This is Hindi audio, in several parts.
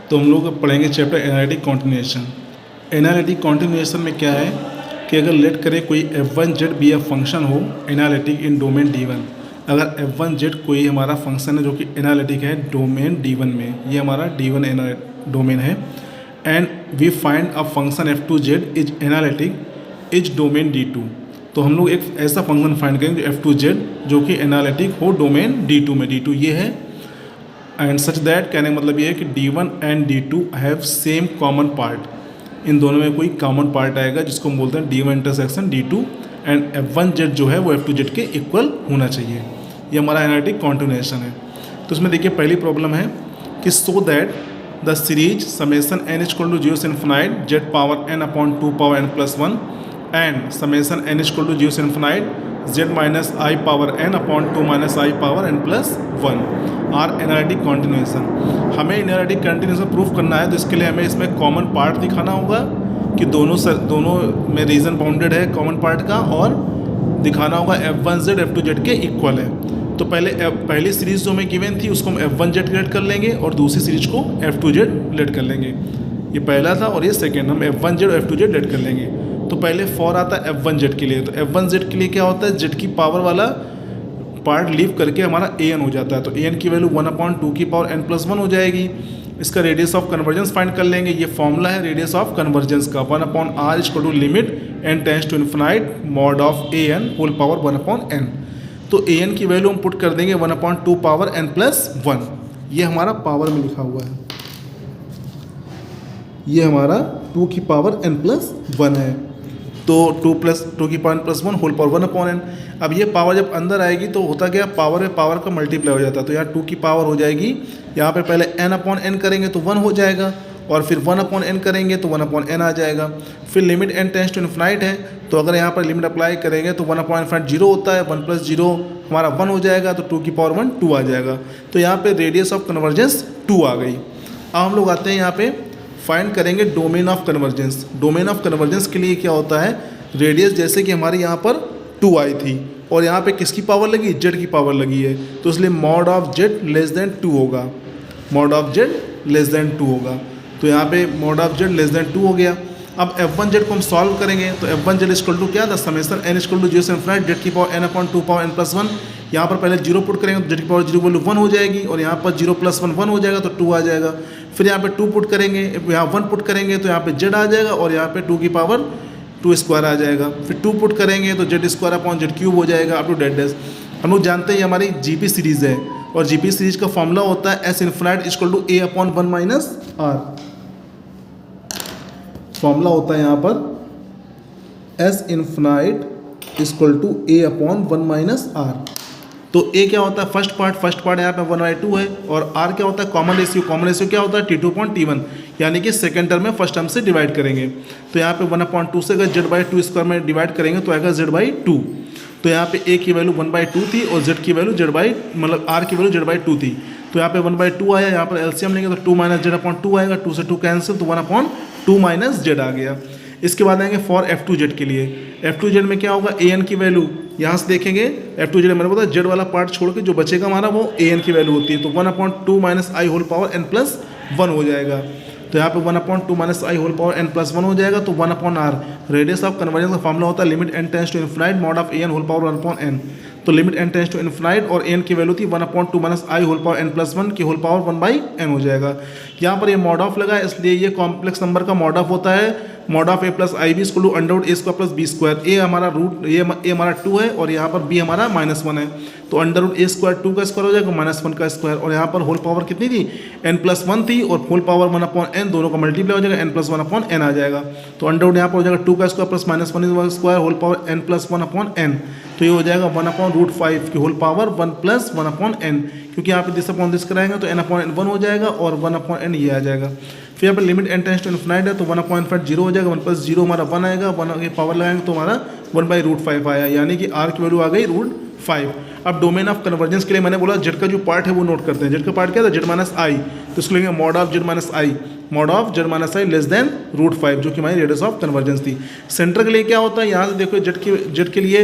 तो हम लोग पढ़ेंगे chapter analytic continuation. Analytic continuation में क्या है कि अगर लेट करें कोई f1z बी अ फंक्शन हो एनालिटिक इन डोमेन d1, अगर f1z कोई हमारा फंक्शन है जो कि एनालिटिक है डोमेन d1 में, ये हमारा d1 डोमेन है, and we find a function f2z is analytic is domain d2, तो हम लोग एक ऐसा फंक्शन फाइंड करेंगे f2z जो कि एनालिटिक हो डोमेन d2 में। d2 ये है, एंड सच दैट कहने का मतलब ये है कि d1 and d2 have same common part, इन दोनों में कोई कॉमन पार्ट आएगा जिसको हम बोलते हैं d1 intersection d2, and f1z जो है वो f2z के इक्वल होना चाहिए। ये हमारा एनालिटिक कॉन्टिन्यूएशन है। तो इसमें देखिए पहली प्रॉब्लम है कि so that the series summation n equal to 0 से infinite z power n upon 2 power n plus 1 and summation n equal to 0 से infinite z minus i power n upon 2 minus i power n plus 1 are analytic continuation. हमें एनालिटिक कॉन्टिन्यूएशन प्रूफ करना है तो इसके लिए हमें इसमें कॉमन पार्ट दिखाना होगा कि दोनों में रीजन बाउंडेड है कॉमन पार्ट का, और दिखाना होगा f1z f2z के इक्वल है। तो पहली सीरीज जो हमें गिवन थी उसको हम f1z लेट कर लेंगे और दूसरी सीरीज को f2z लेट कर लेंगे। ये पहला था और ये सेकेंड, हम f1z और f2z लेट कर लेंगे। तो पहले फॉर आता है f1z के लिए, तो f1z के लिए क्या होता है, z की पावर वाला पार्ट लीव करके हमारा an हो जाता है, तो an की वैल्यू 1/2 की पावर n प्लस 1 हो जाएगी। इसका रेडियस ऑफ कन्वर्जेंस फाइंड कर लेंगे, ये फॉर्मूला है रेडियस ऑफ कन्वर्जेंस का, 1/r equal to limit n tends to infinite mod of an whole power 1/n। तो an की वैल्यू हम पुट कर देंगे 1/2 पावर n प्लस 1, ये हमारा पावर में लिखा हुआ है, ये हमारा 2 की पावर n प्लस 1 है, तो 2 की power n plus 1 whole power 1/n। अब ये पावर जब अंदर आएगी तो होता क्या, पावर में पावर का मल्टीप्लाई हो जाता है, तो यहाँ 2 की पावर हो जाएगी, यहाँ पे पहले n/n करेंगे तो 1 हो जाएगा, और फिर 1/n करेंगे तो 1/n आ जाएगा। फिर limit n tends to infinite है, तो अगर यहाँ पर लिमिट अप्लाई करेंगे तो 1/∞ 0 होता है, 1 प्लस 0 हमारा 1 हो जाएगा, तो 2 की पावर 1 2 आ जाएगा। तो यहाँ पे रेडियस ऑफ कन्वर्जेंस 2 आ गई। अब हम लोग आते हैं यहाँ पे फाइंड करेंगे domain of convergence. Domain of convergence के लिए क्या होता है, रेडियस जैसे कि हमारे यहाँ पर 2 आई थी और यहाँ पे किसकी पावर लगी, z की पावर लगी है, तो इसलिए mod of z less than 2 होगा, mod of z less than 2 होगा। तो यहाँ पे mod of z less than 2 हो गया। अब f1z को हम सॉल्व करेंगे, तो f1z इक्वल टू क्या था, समेसन n इक्वल टू 0 से इन्फिनाइट z की power n/2 power n plus 1। यहाँ पर पहले 0 पुट करेंगे तो z की पावर 0 वैल्यू 1 हो जाएगी, और यहाँ पर 0 प्लस 1 1 हो जाएगा, तो 2 आ जाएगा। फिर यहाँ पे 2 पुट करेंगे, यहाँ 1 पुट करेंगे तो यहाँ पे z आ जाएगा, और यहाँ पे 2 की पावर 2 स्क्वायर आ जाएगा। फिर 2 पुट करेंगे तो z square upon z cube हो जाएगा अप टू डेड। हम लोग जानते हैं ये हमारी जीपी सीरीज़ है, और जीपी सीरीज का फॉर्मूला होता है s infinite equal to a/1 minus r। Formula होता है यहाँ पर s infinite equal to a/1 minus r। तो a क्या होता है, फर्स्ट पार्ट यहाँ पे 1/2 है, और r क्या होता है, कॉमन रेशियो क्या होता है t2/t1, यानी कि सेकंड टर्म में फर्स्ट टर्म से डिवाइड करेंगे। तो यहाँ पे 1/2 से अगर z/2 स्क्वायर में डिवाइड करेंगे तो आएगा z/2। तो यहाँ पे a की वैल्यू 1/2 थी और z की वैल्यू मतलब r की वैल्यू z/2 थी, तो यहाँ पे 1/2 आया, यहाँ पर एलसीएम लेंगे तो 2 माइनस z/2 आएगा, 2 से 2 कैंसिल, तो 1/2 माइनस z आ गया। इसके बाद आएंगे फॉर f2z के लिए। f2z में क्या होगा, an की वैल्यू यहाँ से देखेंगे, f2z मैंने बोला z वाला पार्ट छोड़ के जो बचेगा हमारा वो an की वैल्यू होती है, तो 1/2 minus i whole power n plus 1 हो जाएगा। तो यहाँ पे 1/2 minus i whole power n plus 1 हो जाएगा, तो 1/r। रेडियस ऑफ कन्वर्जेंस का फॉर्मूला होता है limit n tends to infinite mod of an whole power 1/n। तो limit n tends to infinite और n की वैल्यू थी 1/2 minus i whole power n plus 1 की होल पावर 1/n हो जाएगा। यहाँ पर ये मॉड ऑफ लगा है, इसलिए ये कॉम्प्लेक्स नंबर का मॉड ऑफ होता है, mod of a plus i b equal to under a square plus b square. a हमारा a हमारा 2 है और यहाँ पर b हमारा -1 है, तो अंडर a स्क्वायर 2 का स्क्वायर हो जाएगा -1 का स्क्वायर, और यहाँ पर होल पावर कितनी थी, n प्लस 1 थी, और होल पावर 1/n दोनों का मल्टीप्लाई हो जाएगा, n प्लस 1/n आ जाएगा। तो अंडर यहाँ पर हो जाएगा 2 का स्क्वायर प्लस -1 का square whole power n plus 1/n, तो ये हो जाएगा 1/√5 की होल पावर 1 प्लस 1/n, क्योंकि यहाँ पे दिस कराएंगे तो n/1 हो जाएगा और 1/n ये आ जाएगा। फिर यहाँ पर limit n tends to infinite है, तो 1/5 0 हो जाएगा, 1 प्लस 0 हमारा 1 आएगा, 1 की पावर लगाएंगे तो हमारा 1/√5 आया, यानी कि r की वैल्यू आ गई √5। अब डोमेन ऑफ कन्वर्जेंस के लिए मैंने बोला z का जो पार्ट है वो नोट करते हैं। z का पार्ट क्या था, z माइनस आई, तो इसको लेंगे mod of z minus I, mod of z minus I less than √5, जो कि हमारी रेडियस ऑफ कन्वर्जेंस थी। सेंटर के लिए क्या होता है, यहाँ से देखो z के लिए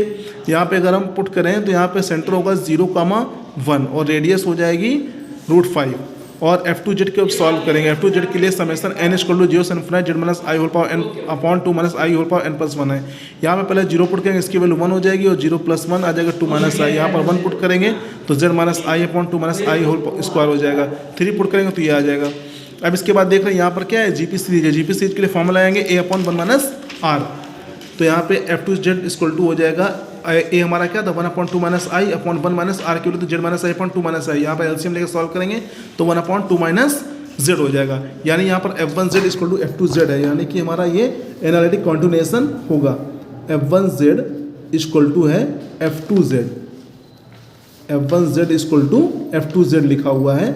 यहाँ पे अगर हम पुट करें तो यहाँ पे सेंटर होगा 0,1 और रेडियस हो जाएगी √5, और F2Z को अब सॉल्व करेंगे। F2Z के लिए समेशन n इक्वल टू 0 से infinity z minus i whole power n upon 2 minus i whole power n plus 1 है। यहाँ पे पहले 0 पुट करेंगे, इसकी वैल्यू 1 हो जाएगी और 0 प्लस 1 आ जाएगा 2 माइनस आई। यहाँ पर 1 पुट करेंगे तो z minus i upon 2 minus i whole square हो जाएगा। 3 पुट करेंगे तो ये आ जाएगा। अब इसके बाद देख रहे हैं यहाँ पर क्या है, जीपी सीरीज है। जीपी सीरीज के लिए फॉर्मूला आएंगे a अपॉन 1 माइनस r। तो यहाँ पे F2Z इक्वल टू हो जाएगा ए हमारा क्या था 1 upon 2 minus i upon 1 minus r के लिए तो z minus i upon 2 minus i. यहाँ पर एलसीएम लेकर सॉल्व करेंगे तो 1 अपॉन 2 माइनस z हो जाएगा। यानी यहाँ पर F1Z इक्वल टू F2Z है, यानी कि हमारा ये एनालिटिक कॉन्टिन्यूएशन होगा। F1Z इक्वल टू है F2Z, F1Z equal to F2Z लिखा हुआ है।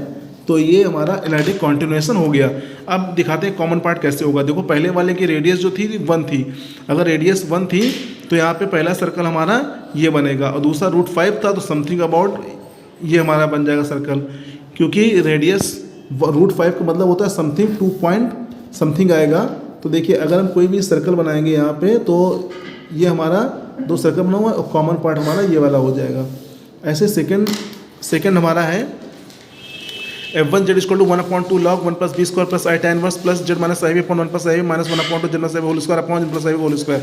तो ये हमारा एनालिटिक कॉन्टिन्यूएशन हो गया। अब दिखाते हैं कॉमन पार्ट कैसे होगा। देखो पहले वाले की रेडियस जो थी 1 थी, अगर रेडियस 1 थी तो यहाँ पे पहला सर्कल हमारा ये बनेगा और दूसरा √5 था तो समथिंग अबाउट ये हमारा बन जाएगा सर्कल, क्योंकि रेडियस √5 का मतलब होता है समथिंग 2 पॉइंट समथिंग आएगा। तो देखिए अगर हम कोई भी सर्कल बनाएंगे यहाँ पे तो ये हमारा 2 सर्कल बना हुआ है और कॉमन पार्ट हमारा ये वाला हो जाएगा। ऐसे सेकेंड हमारा है F1Z equal to 1 upon 2 log 1 plus b square plus i tan inverse plus z minus i upon 1 plus i minus 1 upon 2 z minus i whole square upon z plus i whole square.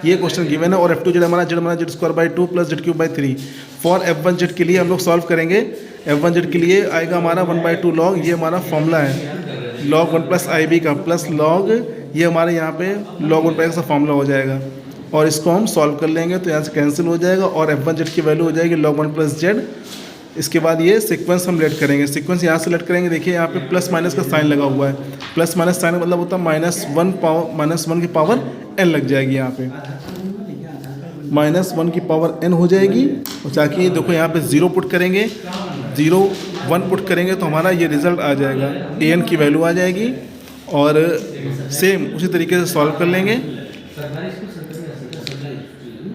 ये क्वेश्चन गिवन है। और F2Z हमारा z square by 2 plus z3/3। For F1Z के लिए हम लोग सॉल्व करेंगे। F1Z के लिए आएगा हमारा 1/2 log, ये हमारा फॉर्मूला है log 1 प्लस आई का प्लस log ये हमारे यहाँ पे log 1 का फॉर्मूला हो जाएगा और इसको हम सॉल्व कर लेंगे तो यहाँ से कैंसिल हो जाएगा और F1Z की वैल्यू हो जाएगी log 1 प्लस z। इसके बाद ये सीक्वेंस हम लेट करेंगे, सीक्वेंस यहाँ से लेट करेंगे। देखिए यहाँ पे प्लस माइनस का साइन लगा हुआ है, प्लस माइनस साइन मतलब होता है -1 की पावर n लग जाएगी। यहाँ पे -1 की पावर n हो जाएगी और ताकि देखो यहाँ पे 0 पुट करेंगे, 0 1 पुट करेंगे तो हमारा ये रिजल्ट आ जाएगा, an की वैल्यू आ जाएगी। और सेम उसी तरीके से सॉल्व कर लेंगे।